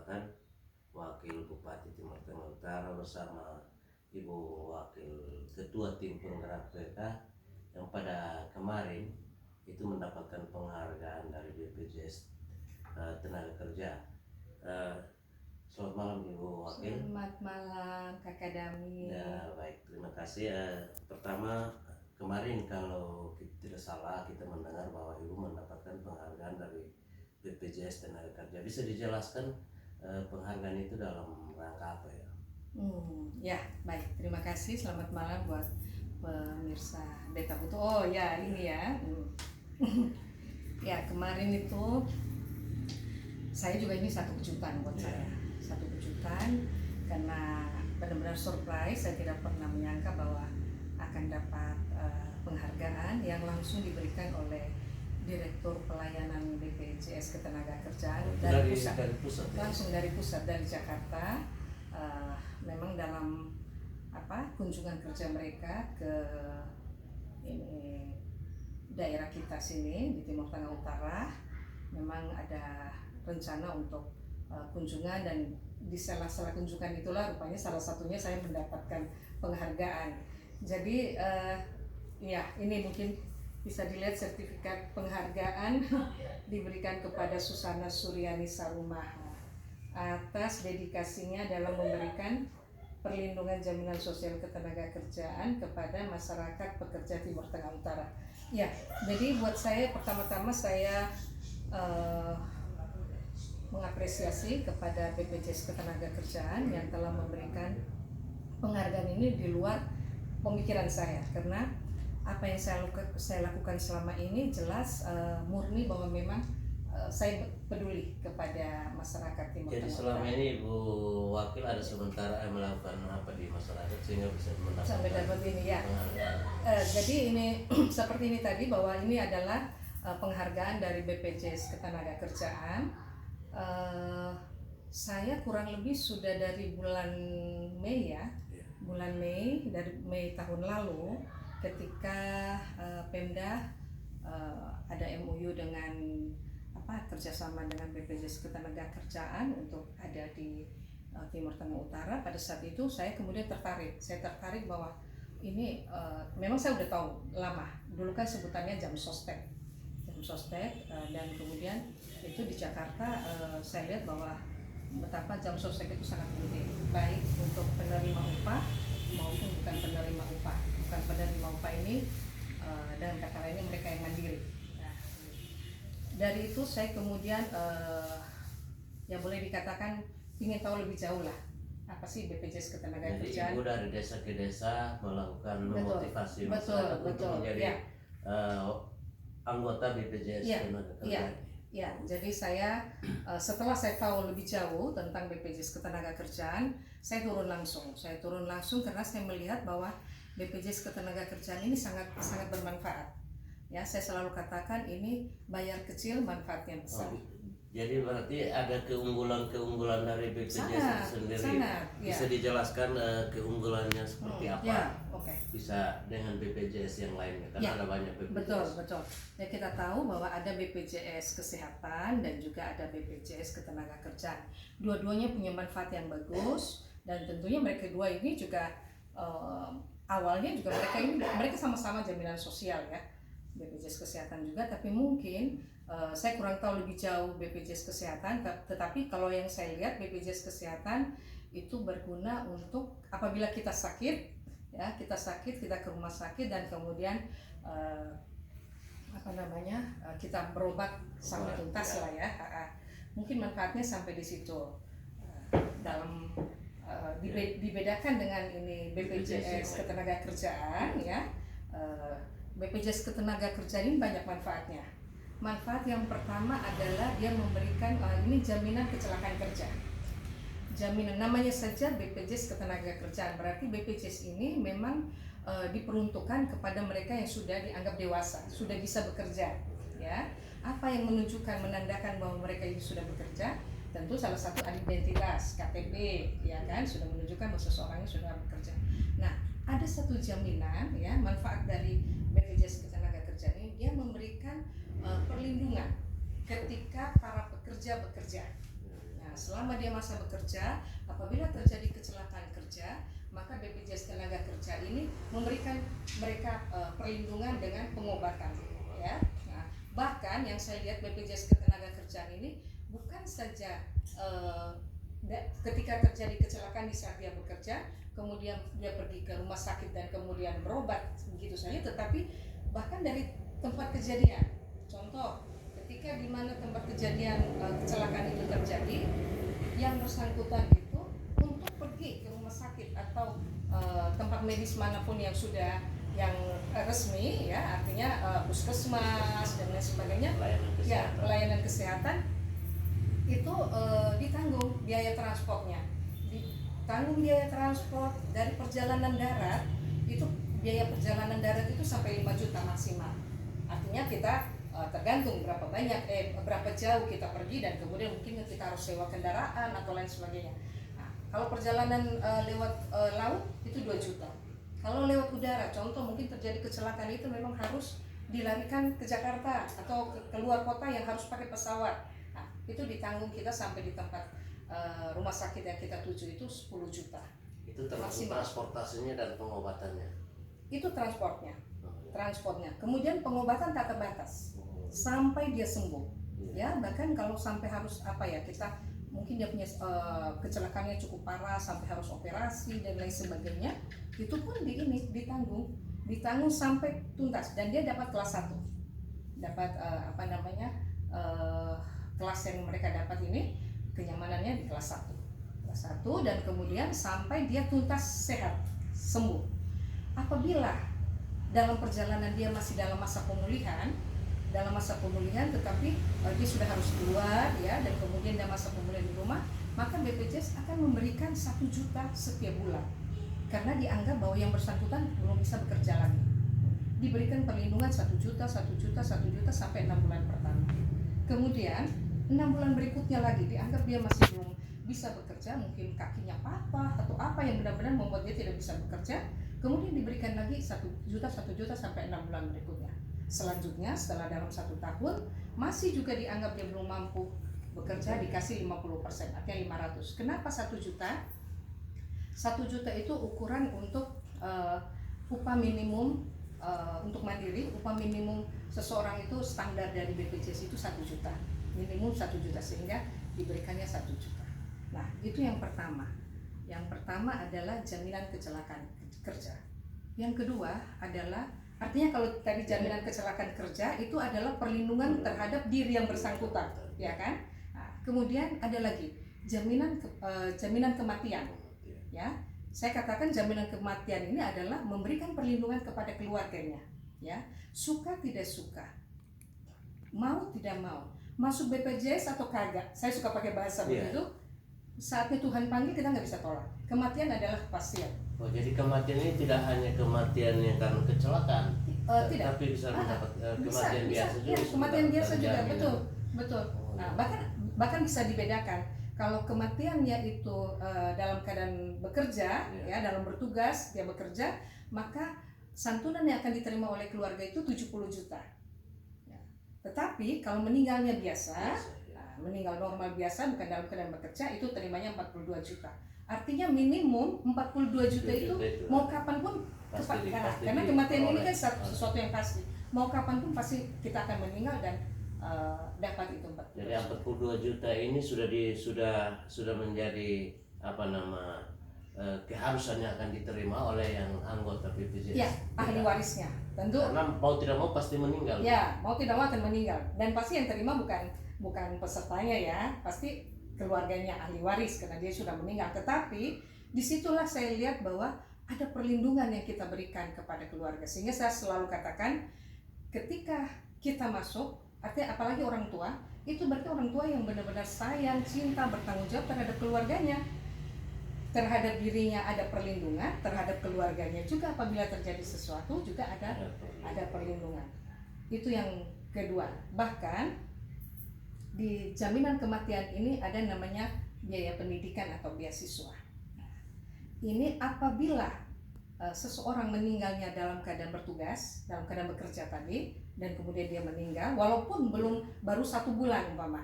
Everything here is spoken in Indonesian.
kan Wakil Bupati Timur Tengah Utara bersama Ibu Wakil Ketua Tim Penggerak PK yang pada kemarin itu mendapatkan penghargaan dari BPJS Tenaga Kerja. Selamat malam Ibu Wakil. Selamat malam Kakak Dami. Ya baik, terima kasih. Pertama kemarin kalau tidak salah kita mendengar bahwa Ibu mendapatkan penghargaan dari BPJS Tenaga Kerja. Bisa dijelaskan penghargaan itu dalam rangka apa ya? Ya baik, terima kasih. Selamat malam buat pemirsa Beta Butuh. Oh ya ini ya. Ya kemarin itu saya juga ini satu kejutan buat saya. Satu kejutan karena benar-benar surprise. Saya tidak pernah menyangka bahwa akan dapat penghargaan yang langsung diberikan oleh Direktur Pelayanan BPJS Ketenagakerjaan dari pusat ya? Langsung dari pusat, dari Jakarta. Memang dalam kunjungan kerja mereka ke ini daerah kita sini di Timur Tengah Utara, memang ada rencana untuk kunjungan, dan di sela-sela kunjungan itulah rupanya salah satunya saya mendapatkan penghargaan. Jadi ya ini mungkin bisa dilihat sertifikat penghargaan diberikan kepada Susana Suryani Sarumaha atas dedikasinya dalam memberikan perlindungan jaminan sosial ketenagakerjaan kepada masyarakat pekerja Timur Tengah Utara. Ya, jadi buat saya pertama-tama saya mengapresiasi kepada BPJS Ketenagakerjaan yang telah memberikan penghargaan ini di luar pemikiran saya, karena apa yang saya lakukan selama ini jelas murni bahwa memang saya peduli kepada masyarakat Timur Tengah. Jadi selama ini Ibu Wakil ada sementara melakukan apa di masyarakat sehingga bisa mendapatkan sampai dapat ini ya. Jadi ini seperti ini tadi, bahwa ini adalah penghargaan dari BPJS Ketenagakerjaan. Saya kurang lebih sudah dari bulan Mei ya, bulan Mei, dari Mei tahun lalu ketika Pemda ada MOU dengan kerjasama dengan BPJS Ketenagakerjaan untuk ada di Timur Tengah Utara. Pada saat itu saya kemudian tertarik bahwa ini memang saya udah tahu lama, dulu kan sebutannya jam sostek, dan kemudian itu di Jakarta saya lihat bahwa betapa jam sostek itu sangat penting, baik untuk penerima upah maupun bukan penerima upah. Bukan penerima upah ini dan kata lainnya mereka yang mandiri. Nah, dari itu saya kemudian ya boleh dikatakan ingin tahu lebih jauh lah apa sih BPJS Ketenagakerjaan. Jadi Ibu dari desa ke desa melakukan memotivasi masyarakat untuk menjadi anggota BPJS Ketenagakerjaan. Ya, jadi saya setelah saya tahu lebih jauh tentang BPJS Ketenagakerjaan, saya turun langsung karena saya melihat bahwa BPJS Ketenagakerjaan ini sangat bermanfaat. Ya, saya selalu katakan ini bayar kecil, manfaatnya besar. Jadi berarti ada keunggulan dari BPJS itu sendiri. Bisa dijelaskan keunggulannya seperti apa? Ya, bisa dengan BPJS yang lainnya, karena ada banyak BPJS. Betul. Ya, kita tahu bahwa ada BPJS Kesehatan dan juga ada BPJS Ketenagakerjaan. Dua-duanya punya manfaat yang bagus, dan tentunya mereka dua ini juga awalnya juga mereka sama-sama jaminan sosial ya. BPJS Kesehatan juga, tapi mungkin saya kurang tahu lebih jauh BPJS Kesehatan, tetapi kalau yang saya lihat BPJS Kesehatan itu berguna untuk apabila kita sakit, kita ke rumah sakit dan kemudian kita berobat sampai tuntas lah ya. Mungkin manfaatnya sampai di situ. Dalam dibedakan dengan ini BPJS Ketenagakerjaan ya. BPJS Ketenagakerjaan ini banyak manfaatnya. Manfaat yang pertama adalah dia memberikan ini jaminan kecelakaan kerja. Jaminan namanya saja BPJS Ketenagakerjaan, berarti BPJS ini memang diperuntukkan kepada mereka yang sudah dianggap dewasa, sudah bisa bekerja. Ya, apa yang menandakan bahwa mereka ini sudah bekerja? Tentu salah satu identitas KTP, ya kan, sudah menunjukkan bahwa seseorang ini sudah bekerja. Nah, ada satu jaminan ya, manfaat dari BPJS Ketenagakerjaan ini, dia memberikan perlindungan ketika para pekerja bekerja. Nah, selama dia masa bekerja, apabila terjadi kecelakaan kerja, maka BPJS Tenaga Kerja ini memberikan mereka perlindungan dengan pengobatan, ya. Nah, bahkan yang saya lihat BPJS Ketenagakerjaan ini bukan saja ketika terjadi kecelakaan di saat dia bekerja, kemudian dia pergi ke rumah sakit dan kemudian berobat begitu saja, tetapi bahkan dari tempat kejadian. Contoh, ketika di mana tempat kejadian kecelakaan itu terjadi, yang bersangkutan itu untuk pergi ke rumah sakit atau tempat medis manapun yang sudah yang resmi, ya, artinya puskesmas dan lain sebagainya, pelayanan kesehatan itu ditanggung biaya transportnya, ditanggung biaya transport dari perjalanan darat. Itu biaya perjalanan darat itu sampai 5 juta maksimal. Artinya kita tergantung berapa jauh kita pergi dan kemudian mungkin kita harus sewa kendaraan atau lain sebagainya. Nah, kalau perjalanan lewat laut itu 2 juta. Kalau lewat udara, contoh mungkin terjadi kecelakaan itu memang harus dilarikan ke Jakarta atau ke luar kota yang harus pakai pesawat. Nah, itu ditanggung kita sampai di tempat rumah sakit yang kita tuju itu 10 juta. Itu termasuk transportasinya dan pengobatannya. Itu transportnya. Kemudian pengobatan tak terbatas sampai dia sembuh, ya. Bahkan kalau sampai harus kita mungkin dia punya kecelakaannya cukup parah sampai harus operasi dan lain sebagainya, itu pun ditanggung sampai tuntas dan dia dapat kelas 1, dapat kelas yang mereka dapat ini kenyamanannya di kelas 1 dan kemudian sampai dia tuntas sehat sembuh. Apabila dalam perjalanan dia masih dalam masa pemulihan tetapi dia sudah harus keluar, ya, dan kemudian dia masa pemulihan di rumah, maka BPJS akan memberikan 1 juta setiap bulan karena dianggap bahwa yang bersangkutan belum bisa bekerja lagi. Diberikan perlindungan 1 juta sampai 6 bulan pertama. Kemudian 6 bulan berikutnya lagi dianggap dia masih belum bisa bekerja, mungkin kakinya patah atau apa yang benar-benar membuat dia tidak bisa bekerja, kemudian diberikan lagi 1 juta sampai 6 bulan berikutnya. Selanjutnya setelah dalam 1 tahun masih juga dianggap dia belum mampu bekerja, dikasih 50%, artinya 500. Kenapa 1 juta? 1 juta itu ukuran untuk upah minimum untuk mandiri. Upah minimum seseorang itu standar dari BPJS itu 1 juta, minimum 1 juta, sehingga diberikannya 1 juta. Nah, itu yang pertama. Yang pertama adalah jaminan kecelakaan kerja. Yang kedua adalah, artinya kalau tadi jaminan kecelakaan kerja itu adalah perlindungan terhadap diri yang bersangkutan, ya kan? Nah, kemudian ada lagi jaminan kematian, ya. Saya katakan jaminan kematian ini adalah memberikan perlindungan kepada keluarganya, ya. Suka tidak suka, mau tidak mau, masuk BPJS atau kagak, saya suka pakai bahasa begitu. Saatnya Tuhan panggil kita nggak bisa tolak. Kematian adalah kepastian. Oh, jadi kematian ini tidak hanya kematian yang karena kecelakaan, tidak. Tapi bisa mendapat kematian biasa juga. Ya, kematian biasa juga, betul. Nah, bahkan bisa dibedakan. Kalau kematiannya itu dalam keadaan bekerja, ya, dalam bertugas dia bekerja, maka santunan yang akan diterima oleh keluarga itu 70 juta. Ya. Tetapi kalau meninggalnya biasa, meninggal normal biasa bukan dalam keadaan bekerja, itu terimanya 42 juta. Artinya minimum 42 juta itu mau kapan pun karena kematian ini kan sesuatu yang pasti. Mau kapan pun pasti kita akan meninggal dan dapat itu 42. Jadi 42 juta ini sudah menjadi keharusannya akan diterima oleh yang anggota BPJS. Ya, ahli warisnya. Tentu. Karena mau tidak mau pasti meninggal. Ya, mau tidak mau akan meninggal. Dan pasti yang terima bukan pesertanya, ya, pasti keluarganya ahli waris karena dia sudah meninggal. Tetapi disitulah saya lihat bahwa ada perlindungan yang kita berikan kepada keluarga, sehingga saya selalu katakan ketika kita masuk, artinya apalagi orang tua, itu berarti orang tua yang benar-benar sayang, cinta, bertanggung jawab terhadap keluarganya, terhadap dirinya ada perlindungan, terhadap keluarganya juga apabila terjadi sesuatu juga ada perlindungan. Itu yang kedua. Bahkan di jaminan kematian ini ada namanya biaya pendidikan atau beasiswa. Ini apabila seseorang meninggalnya dalam keadaan bertugas, dalam keadaan bekerja tadi, dan kemudian dia meninggal, walaupun baru 1 bulan umpama,